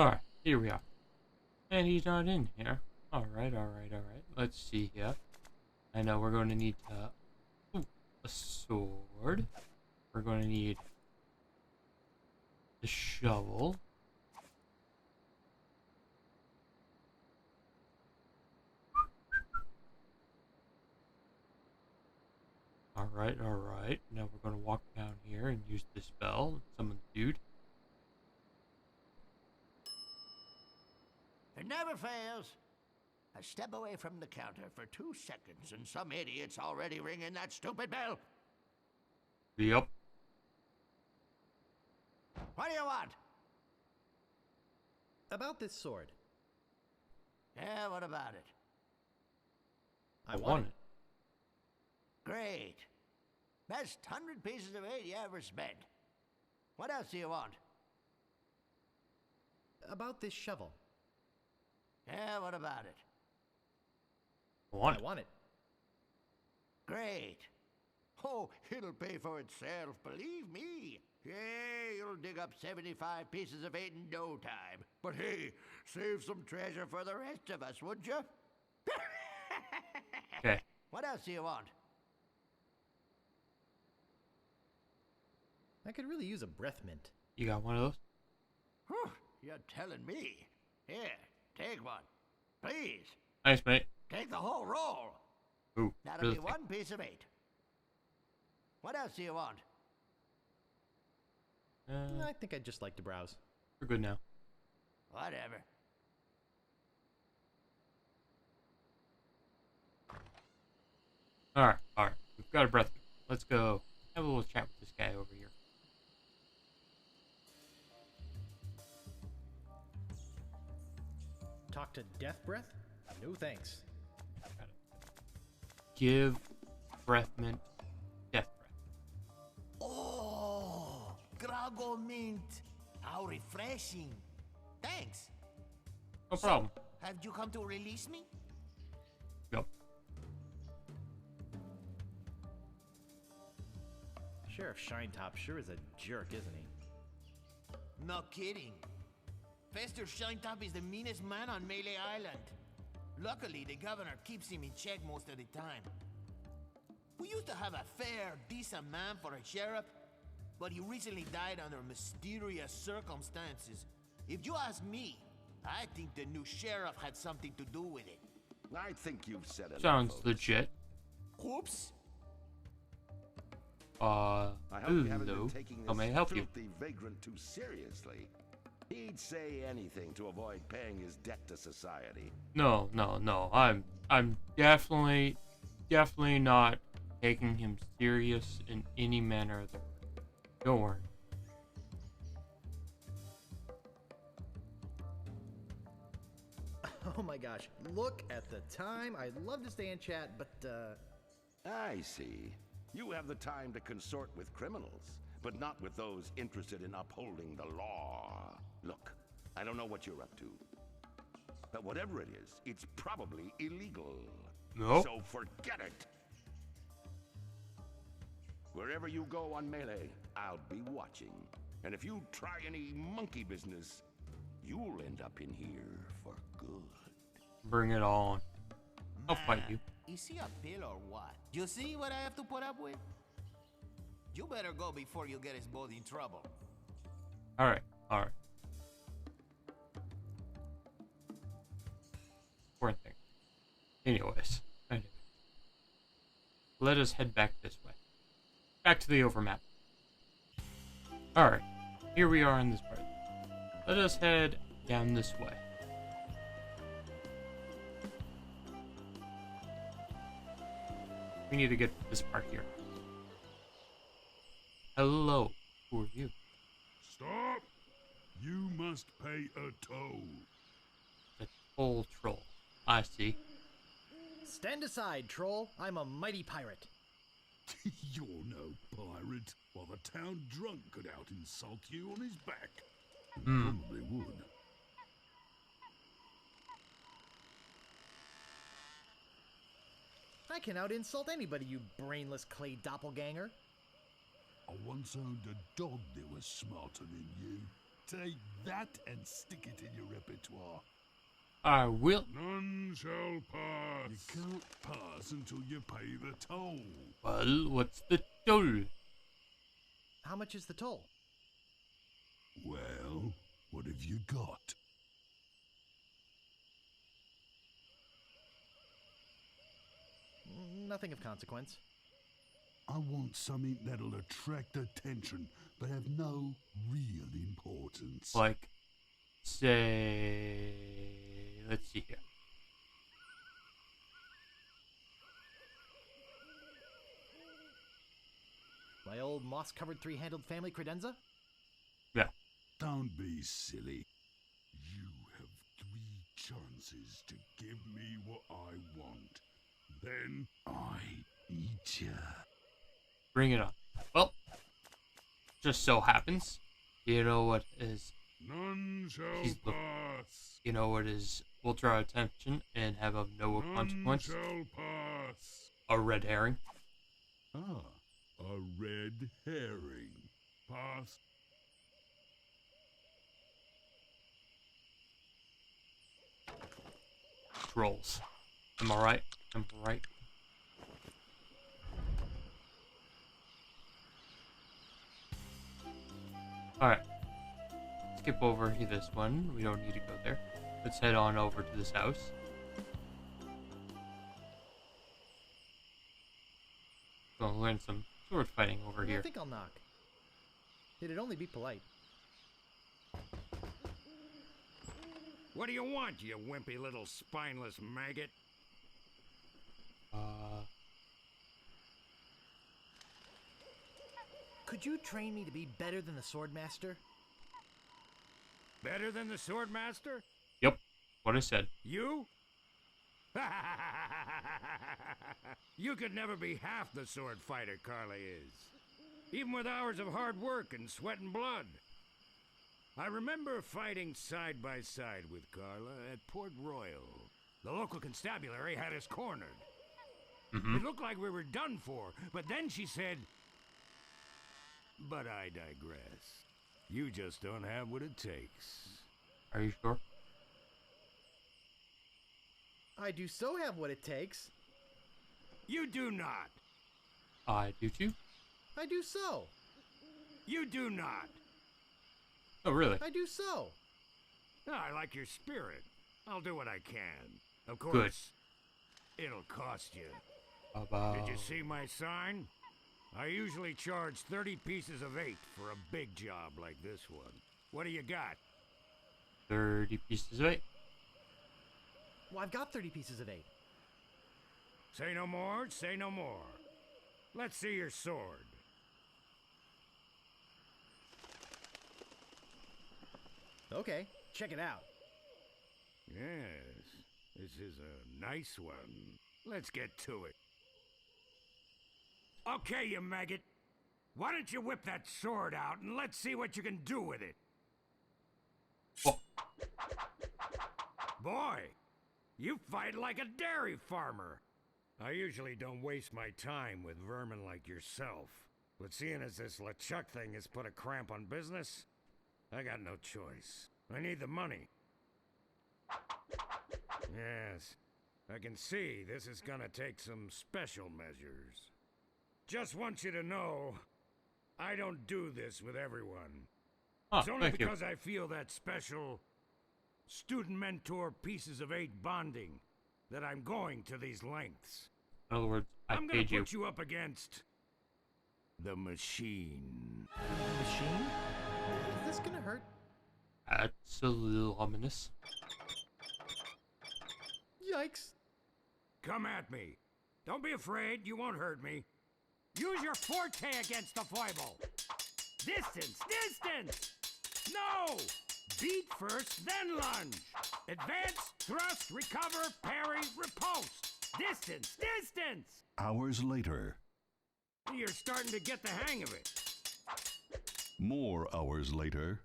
Alright, here we are. And he's not in here. Alright. Let's see here. I know we're going to need a sword. We're going to need the shovel. Alright. Now we're going to walk down here and use this spell and summon the dude. It never fails. I step away from the counter for 2 seconds and some idiot's already ringing that stupid bell. Yep. What do you want? About this sword. Yeah, what about it? I want it. Great. Best 100 pieces of 8 you ever spent. What else do you want? About this shovel. Yeah, what about it? I want I it. want it. Great. Oh, it'll pay for itself, believe me. Yeah, you'll dig up 75 pieces of 8 in no time. But hey, save some treasure for the rest of us, would you? Okay. What else do you want? I could really use a breath mint. You got one of those? Whew, you're telling me. Here, take one. Please, Nice, mate. take the whole roll. Ooh, That'll really be thick. 1 piece of 8. What else do you want? I think I'd just like to browse. We're good now. Whatever. Alright. We've got a breath. Let's go have a little chat with this guy over here. Talk to Death Breath? No thanks. Give breath mint death breath. Oh, Grago mint. How refreshing. Thanks. No problem. Have you come to release me? Yep. Sheriff Shinetop sure is a jerk, isn't he? No kidding. Fester Shinetop is the meanest man on Melee Island. Luckily, the governor keeps him in check most of the time. We used to have a fair, decent man for a sheriff, but he recently died under mysterious circumstances. If you ask me, I think the new sheriff had something to do with it. I think you've said enough. Sounds folks. legit. Oops. I hope you haven't Hello. been taking How this may I help you? filthy vagrant too seriously. He'd say anything to avoid paying his debt to society. No. I'm definitely not taking him serious in any manner of the word. Don't worry. Oh my gosh, look at the time. I'd love to stay and chat, but I see. You have the time to consort with criminals, but not with those interested in upholding the law. Look, I don't know what you're up to, but whatever it is, it's probably illegal. Nope. So forget it. Wherever you go on Melee, I'll be watching. And if you try any monkey business, you'll end up in here for good. Bring it on. I'll fight you. Is he a pill or what? You see what I have to put up with? You better go before you get us both in trouble. Alright. Poor thing. Anyways. Let us head back this way. Back to the overmap. Alright. Here we are in this part. Let us head down this way. We need to get to this part here. Hello. Who are you? Stop! You must pay a toll. The toll troll. I see. stand aside, troll. I'm a mighty pirate. You're no pirate. While the town drunk could out insult you on his back. Probably would. I can out insult anybody, you brainless clay doppelganger. I once owned a dog that was smarter than you. Take that and stick it in your repertoire. I will. None shall pass. You can't pass until you pay the toll. Well, what's the toll? How much is the toll? Well, what have you got? Nothing of consequence. I want something that'll attract attention, but have no real importance. Like, say, let's see here. My old moss-covered three-handled family credenza? Yeah. Don't be silly. You have 3 chances to give me what I want. Then I eat ya. Bring it on. Well, just so happens, you know what is, None shall He's the- pass. you know what is, will draw attention and have of no None consequence? shall pass. A red herring. Ah, a red herring. Pass. Trolls. Am I right? Am I right? Alright. Skip over this one. We don't need to go there. Let's head on over to this house. Gonna learn some sword fighting over I here. think I'll knock. It'd only be polite. What do you want, you wimpy little spineless maggot? Could you train me to be better than the Swordmaster? Better than the Swordmaster? Yep. What I said. You? You could never be half the sword fighter Carla is. Even with hours of hard work and sweat and blood. I remember fighting side by side with Carla at Port Royal. The local constabulary had us cornered. It looked like we were done for, but then she said, "But I digress. You just don't have what it takes." Are you sure? I do so have what it takes. You do not. I do too. I do so. You do not. Oh, really? I do so. I like your spirit. I'll do what I can. Of course, it'll cost you. About Did you see my sign? I usually charge 30 pieces of 8 for a big job like this one. What do you got? 30 pieces of 8. Well, I've got 30 pieces of 8. Say no more, say no more. Let's see your sword. Okay, check it out. Yes, this is a nice one. Let's get to it. Okay, you maggot. Why don't you whip that sword out and let's see what you can do with it? Oh. Boy, you fight like a dairy farmer. I usually don't waste my time with vermin like yourself. But seeing as this LeChuck thing has put a cramp on business, I got no choice. I need the money. Yes, I can see this is gonna take some special measures. Just want you to know, I don't do this with everyone. Oh, It's only thank you. because I feel that special student-mentor pieces of 8 bonding that I'm going to these lengths. In other words, I I'm gonna paid you. put you up against the machine. Machine? Is this gonna hurt? That's a little ominous. Yikes. Come at me. Don't be afraid, you won't hurt me. Use your forte against the foible. Distance, distance! No! Beat first, then lunge. Advance, thrust, recover, parry, riposte. Distance, distance! Hours later. You're starting to get the hang of it. More hours later.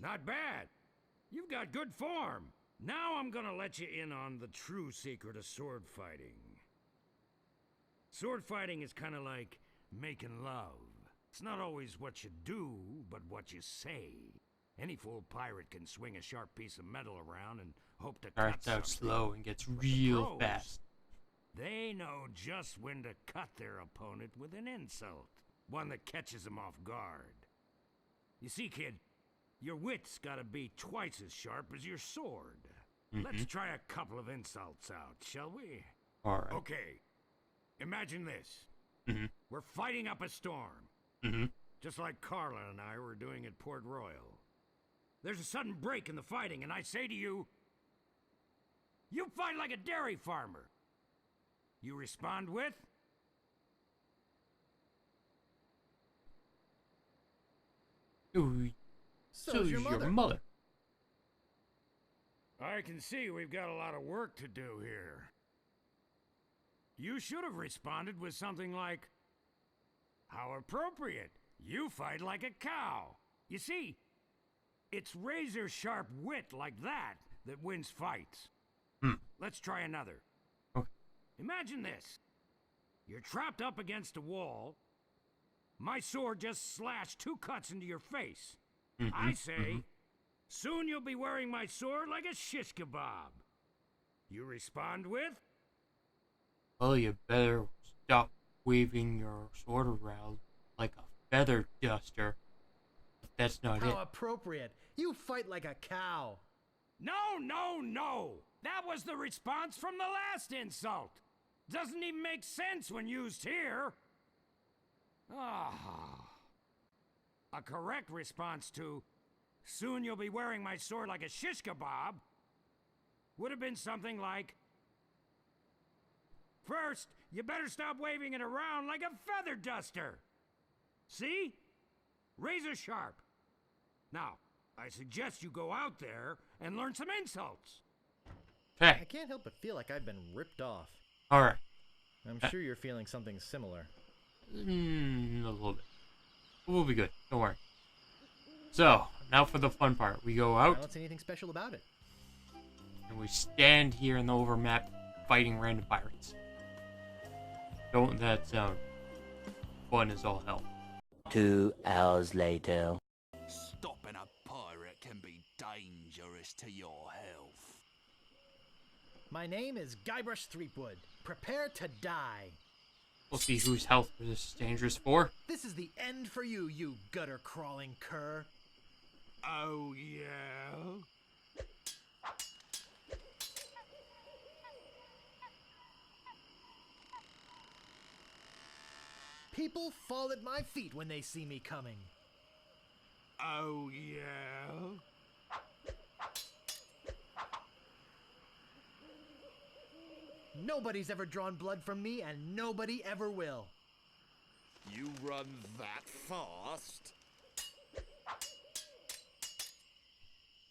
Not bad. You've got good form. Now I'm gonna let you in on the true secret of sword fighting. Sword fighting is kind of like making love. It's not always what you do, but what you say. Any fool pirate can swing a sharp piece of metal around and hope to cut Starts out something. slow and gets But the real pros, fast. They know just when to cut their opponent with an insult. One that catches them off guard. You see, kid, your wit's gotta be twice as sharp as your sword. Let's try a couple of insults out, shall we? Alright. Okay. Imagine this. Mm-hmm. We're fighting up a storm. Mm-hmm. Just like Carla and I were doing at Port Royal. There's a sudden break in the fighting, and I say to you, you fight like a dairy farmer. You respond with, Ooh, so's your mother. I can see we've got a lot of work to do here. You should have responded with something like, how appropriate. You fight like a cow. You see, it's razor-sharp wit like that that wins fights. Let's try another. Okay. Imagine this. You're trapped up against a wall. My sword just slashed 2 cuts into your face. I say, soon you'll be wearing my sword like a shish kebab. You respond with, Well, you better stop waving your sword around like a feather duster. But that's not it. How appropriate. You fight like a cow. no, no, no. That was the response from the last insult. Doesn't even make sense when used here. A correct response to, soon you'll be wearing my sword like a shish kebab, would have been something like, first, you better stop waving it around like a feather duster. See? Razor sharp. Now, I suggest you go out there and learn some insults. I Okay. can't help but feel like I've been ripped off. Alright. I'm sure you're feeling something similar. A little bit. We'll be good. Don't worry. So, now for the fun part. We go I out don't see anything special about it. and we stand here in the overmap fighting random pirates. Don't that sound fun as all hell? 2 hours later. Stopping a pirate can be dangerous to your health. My name is Guybrush Threepwood. Prepare to die. We'll see whose health this is dangerous for. This is the end for you, you gutter-crawling cur. Oh, yeah? People fall at my feet when they see me coming. Oh, yeah? Nobody's ever drawn blood from me, and nobody ever will. You run that fast?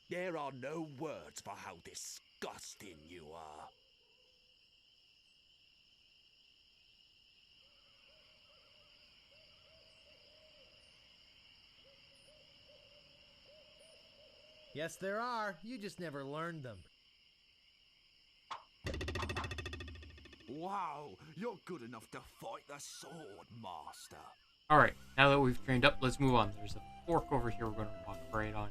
There are no words for how disgusting you are. Yes, there are. You just never learned them. Wow, you're good enough to fight the sword, master. Alright, now that we've trained up, let's move on. There's a fork over here we're going to walk right on.